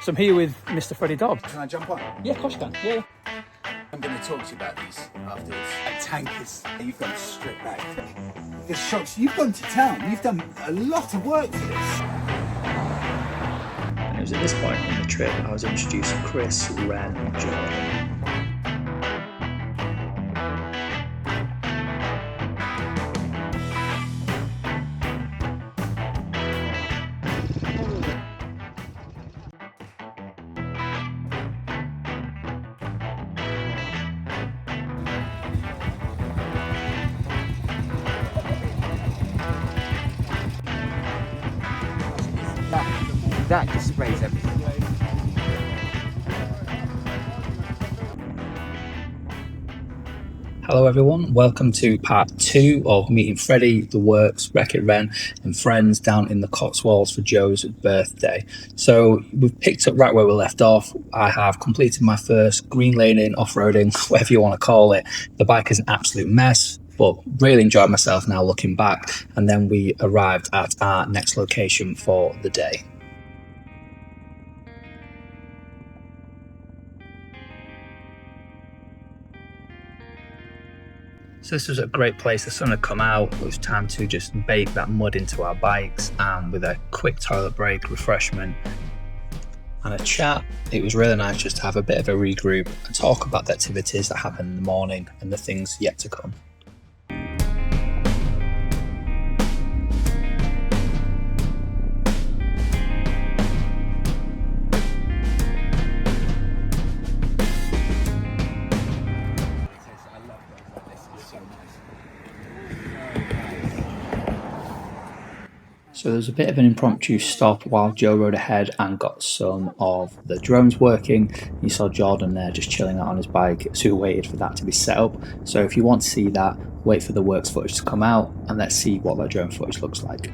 So I'm here with Mr. Freddie Dobbs. Can I jump on? Yeah, of course you can. Yeah. I'm going to talk to you about these afterwards. Tankers, you've gone straight back. The shots, you've gone to town. You've done a lot of work for this. And it was at this point on the trip I was introduced to Chris, Wren and Jordan. That just sprays everything. Hello everyone, welcome to part 2 of meeting Freddie, the Wurks, Wren and friends down in the Cotswolds for Joe's birthday. So we've picked up right where we left off. I have completed my first green laning, off-roading, whatever you want to call it. The bike is an absolute mess, but really enjoyed myself now looking back. And then we arrived at our next location for the day. So this was a great place. The sun had come out. It was time to just bake that mud into our bikes, and with a quick toilet break, refreshment and a chat, it was really nice just to have a bit of a regroup and talk about the activities that happened in the morning and the things yet to come. So there was a bit of an impromptu stop while Joe rode ahead and got some of the drones working. You saw Jordan there just chilling out on his bike, so we waited for that to be set up. So if you want to see that, wait for the Wurks footage to come out and let's see what that drone footage looks like.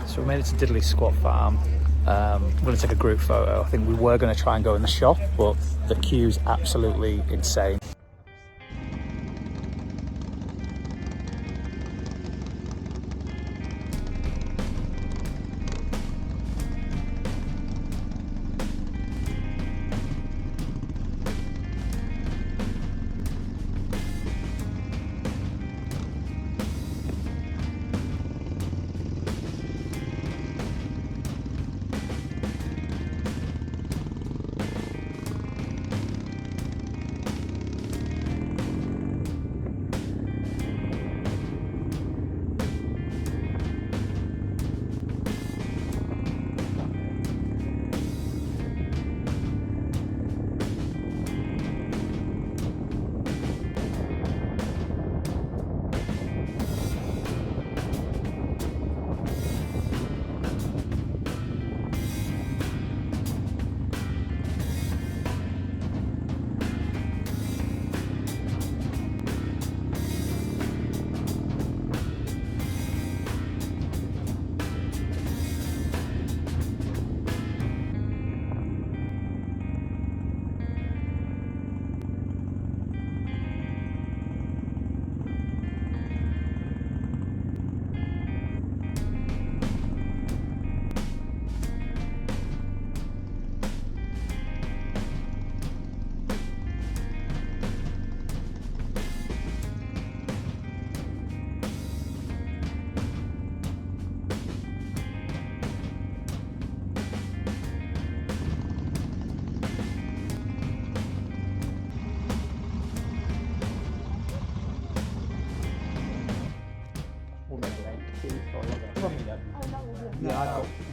So we made it to Diddley Squat Farm. We're going to take a group photo. I think we were going to try and go in the shop, but the queue's absolutely insane.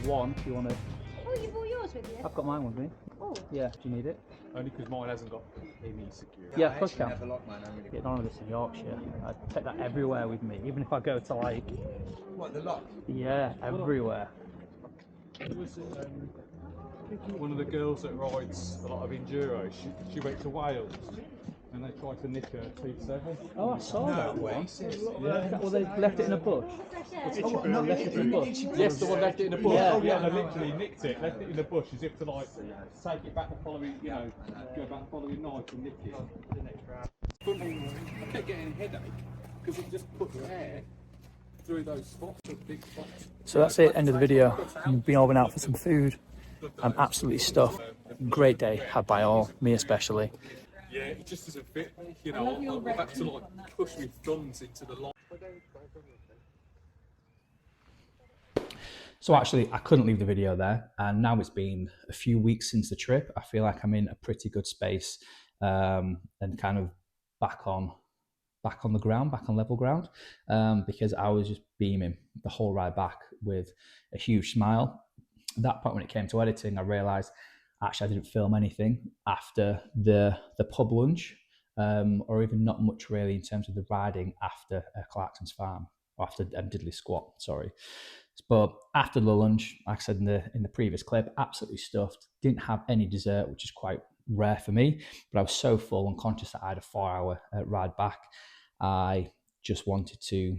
one if you want to. Oh, you brought yours with you? I've got mine with me. Oh. Yeah, do you need it? Only because mine hasn't got any security. Yeah, of course you can. Yeah, none of this in Yorkshire. I take that everywhere with me, even if I go to like. What, the lock? Yeah, everywhere. Was it, one of the girls that rides a lot of enduro, she went to Wales and they tried to nick her T7. Oh, I saw that one. Yeah. Well, they left it in a bush. Yes, the one left it in a bush. Yeah. Yeah, they literally nicked it, left it in a bush as if to like take it back the following, you know, go back the following night and nick it. I kept getting a headache because it just puts air through those spots, big spots. So that's it, end of the video. I've been over out for some food. I'm absolutely stuffed. Great day had by all, me especially. Yeah, it just doesn't fit. You know, I've had to like push my thumbs into the line. So actually, I couldn't leave the video there, and now it's been a few weeks since the trip. I feel like I'm in a pretty good space and kind of back on the ground, back on level ground, because I was just beaming the whole ride back with a huge smile. At that point, when it came to editing, I realised actually I didn't film anything after the pub lunch, or even not much really in terms of the riding after Clarkson's Farm, or after Diddley Squat, sorry. But after the lunch, like I said in the previous clip, absolutely stuffed. Didn't have any dessert, which is quite rare for me, but I was so full and conscious that I had a 4-hour ride back. I just wanted to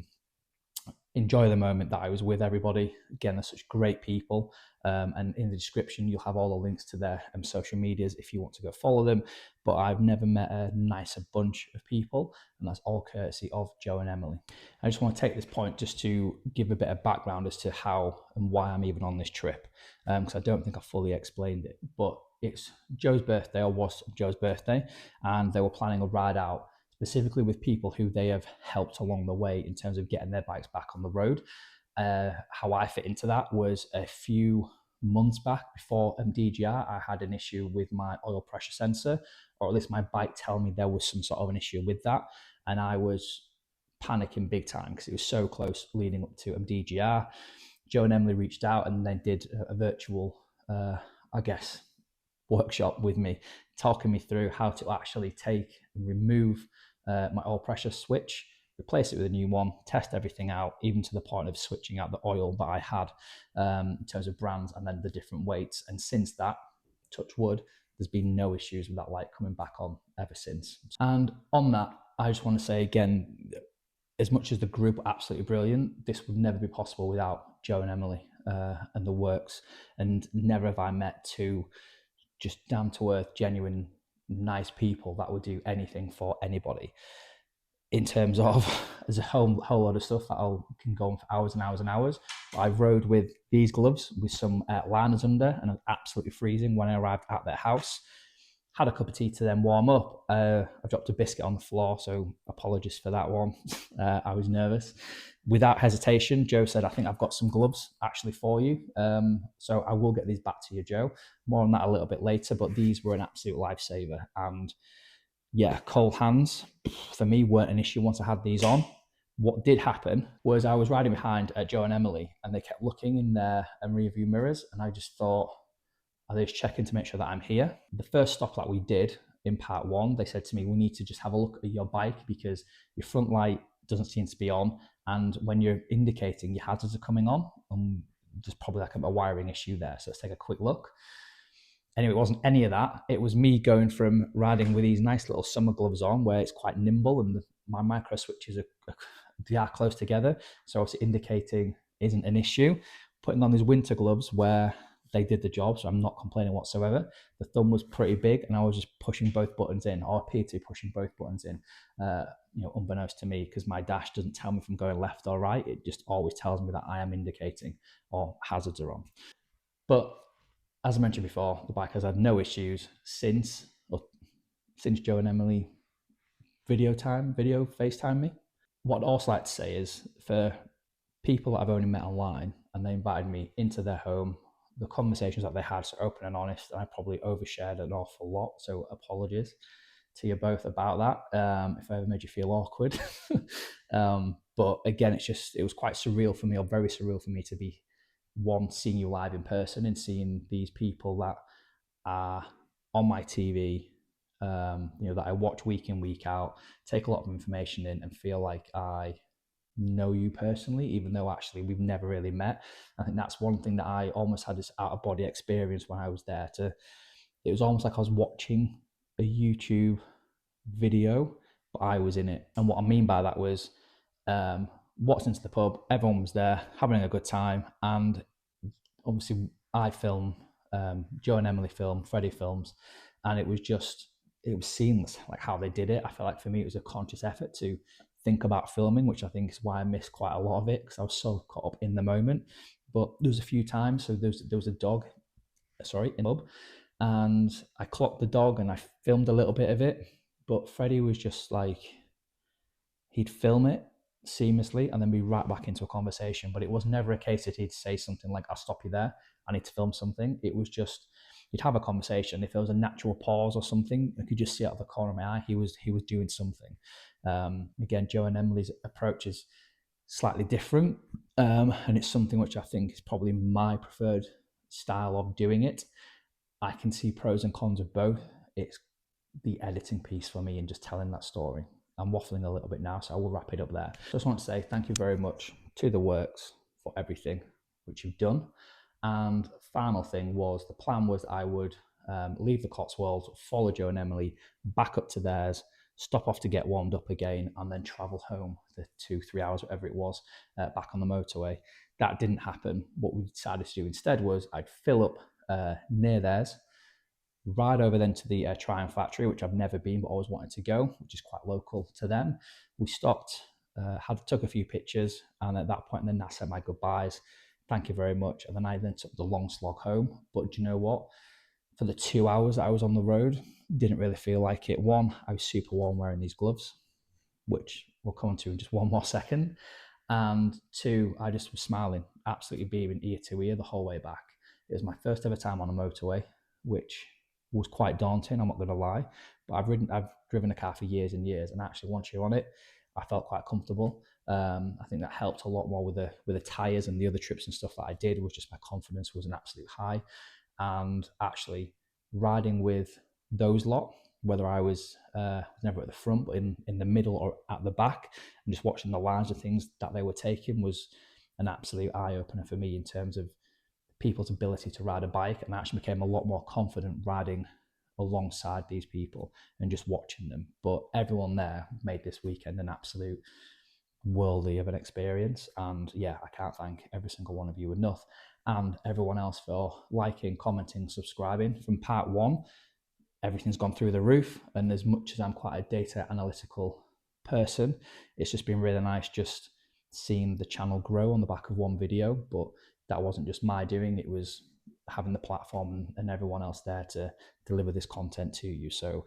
enjoy the moment that I was with everybody. Again, they're such great people. And in the description, you'll have all the links to their social medias if you want to go follow them. But I've never met a nicer bunch of people, and that's all courtesy of Joe and Emily. I just want to take this point just to give a bit of background as to how and why I'm even on this trip, because I don't think I fully explained it. But it's Joe's birthday, or was Joe's birthday, and they were planning a ride out specifically with people who they have helped along the way in terms of getting their bikes back on the road. How I fit into that was a few months back before DGR, I had an issue with my oil pressure sensor, or at least my bike telling me there was some sort of an issue with that. And I was panicking big time because it was so close leading up to DGR. Joe and Emily reached out and then did a virtual, workshop with me, talking me through how to actually take and remove my oil pressure switch, replace it with a new one, test everything out, even to the point of switching out the oil that I had in terms of brands and then the different weights. And since that, touch wood, there's been no issues with that light coming back on ever since. And on that, I just want to say again, as much as the group are absolutely brilliant, this would never be possible without Joe and Emily and the Wurks. And never have I met two just down to earth, genuine, nice people that would do anything for anybody. In terms of, there's a whole lot of stuff that can go on for hours and hours and hours. I rode with these gloves with some liners under, and I was absolutely freezing when I arrived at their house. Had a cup of tea to then warm up. I dropped a biscuit on the floor, so apologies for that one. I was nervous. Without hesitation, Joe said, I think I've got some gloves actually for you. So I will get these back to you, Joe. More on that a little bit later, but these were an absolute lifesaver. And yeah, cold hands for me weren't an issue once I had these on. What did happen was I was riding behind Joe and Emily, and they kept looking in their rearview mirrors, and I just thought, are they just checking to make sure that I'm here? The first stop that we did in part one, they said to me, we need to just have a look at your bike because your front light doesn't seem to be on, and when you're indicating, your hazards are coming on, and there's probably like a wiring issue there, so let's take a quick look. Anyway, it wasn't any of that. It was me going from riding with these nice little summer gloves on where it's quite nimble and my micro switches are close together, so obviously indicating isn't an issue. Putting on these winter gloves where they did the job, so I'm not complaining whatsoever. The thumb was pretty big and I was just pushing both buttons in, or appeared to be pushing both buttons in, unbeknownst to me, because my dash doesn't tell me if I'm going left or right. It just always tells me that I am indicating or hazards are on. But as I mentioned before, the bike has had no issues since Joe and Emily video FaceTime me. What I'd also like to say is, for people that I've only met online and they invited me into their home, the conversations that they had so open and honest, and I probably overshared an awful lot, so apologies to you both about that if I ever made you feel awkward. But again, it was quite surreal for me, or very surreal for me, to be one, seeing you live in person and seeing these people that are on my TV, that I watch week in, week out, take a lot of information in and feel like I know you personally, even though actually we've never really met. I think that's one thing that I almost had this out of body experience when I was there. It was almost like I was watching a YouTube video, but I was in it. And what I mean by that was walked into the pub, everyone was there having a good time, and obviously I film, Joe and Emily film, Freddie films, and it was seamless, like how they did it. I feel like for me it was a conscious effort to think about filming, which I think is why I missed quite a lot of it, because I was so caught up in the moment. But there was a few times, so there was a dog, in the pub, and I clocked the dog and I filmed a little bit of it, but Freddie was just like, he'd film it seamlessly and then be right back into a conversation. But it was never a case that he'd say something like, I'll stop you there, I need to film something. It was just, he'd have a conversation. If there was a natural pause or something, I could just see out of the corner of my eye, he was doing something. Again, Joe and Emily's approach is slightly different, and it's something which I think is probably my preferred style of doing it. I can see pros and cons of both. It's the editing piece for me and just telling that story. I'm waffling a little bit now, so I will wrap it up there. Just want to say thank you very much to the Wurks for everything which you've done. And final thing was, the plan was I would leave the Cotswolds, follow Joe and Emily back up to theirs, stop off to get warmed up again, and then travel home the 2-3 hours, whatever it was, back on the motorway. That didn't happen. What we decided to do instead was I'd fill up near theirs, ride over then to the Triumph factory, which I've never been but always wanted to go, which is quite local to them. We stopped, took a few pictures, and at that point then I said my goodbyes. Thank you very much. And then I then took the long slog home. But do you know what? For the 2 hours that I was on the road, didn't really feel like it. One, I was super warm wearing these gloves, which we'll come on to in just one more second. And two, I just was smiling, absolutely beaming ear to ear the whole way back. It was my first ever time on a motorway, which was quite daunting, I'm not going to lie. But I've driven a car for years and years, and actually once you're on it, I felt quite comfortable. I think that helped a lot more with the tyres and the other trips and stuff that I did. Was just my confidence was an absolute high. And actually riding with those lot, whether I was never at the front, but in the middle or at the back, and just watching the lines of things that they were taking was an absolute eye-opener for me in terms of people's ability to ride a bike. And I actually became a lot more confident riding alongside these people and just watching them. But everyone there made this weekend an absolute worldly of an experience. And yeah, I can't thank every single one of you enough, and everyone else for liking, commenting, subscribing. From part one, everything's gone through the roof, and as much as I'm quite a data analytical person, it's just been really nice just seeing the channel grow on the back of one video. But that wasn't just my doing, it was having the platform and everyone else there to deliver this content to you. So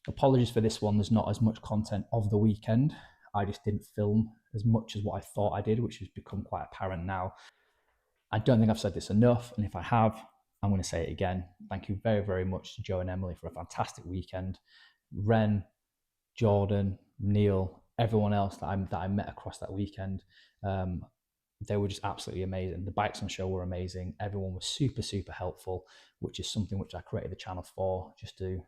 apologies for this one, there's not as much content of the weekend. I just didn't film as much as what I thought I did, which has become quite apparent now. I don't think I've said this enough, and if I have, I'm going to say it again. Thank you very, very much to Joe and Emily for a fantastic weekend. Wren, Jordan, Neil, everyone else that I met across that weekend, they were just absolutely amazing. The bikes on show were amazing. Everyone was super, super helpful, which is something which I created the channel for, just to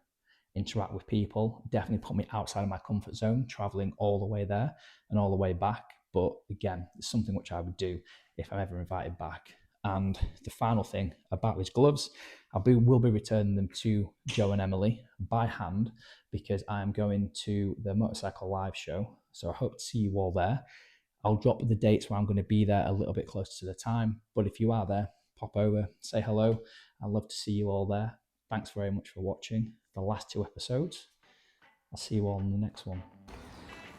interact with people. Definitely put me outside of my comfort zone, traveling all the way there and all the way back. But again, it's something which I would do if I'm ever invited back. And the final thing about these gloves, will be returning them to Joe and Emily by hand, because I am going to the Motorcycle Live show. So I hope to see you all there. I'll drop the dates where I'm going to be there a little bit closer to the time. But if you are there, pop over, say hello. I'd love to see you all there. Thanks very much for watching the last 2 episodes. I'll see you all in the next one.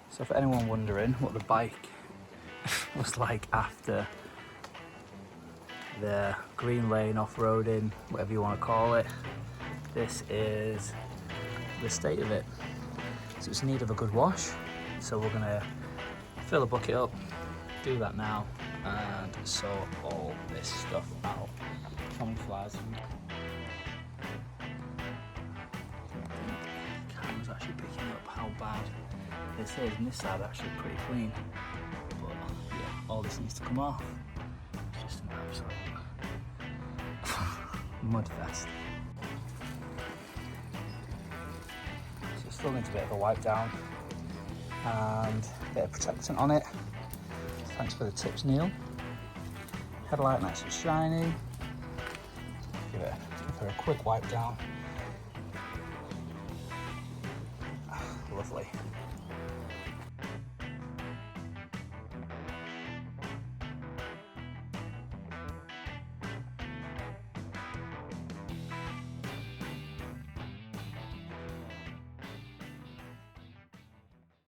So for anyone wondering what the bike was like after the green lane off-roading, whatever you want to call it, this is the state of it. So it's in need of a good wash. So we're going to fill the bucket up, do that now, and sort all this stuff out. Camouflage. The camera's actually picking up how bad this is, and this side actually pretty clean. But yeah, all this needs to come off. It's just an absolute Mudfest. So it still needs a bit of a wipe down and a bit of protectant on it. Thanks for the tips, Neil. Headlight nice and shiny. Give her a quick wipe down. Lovely.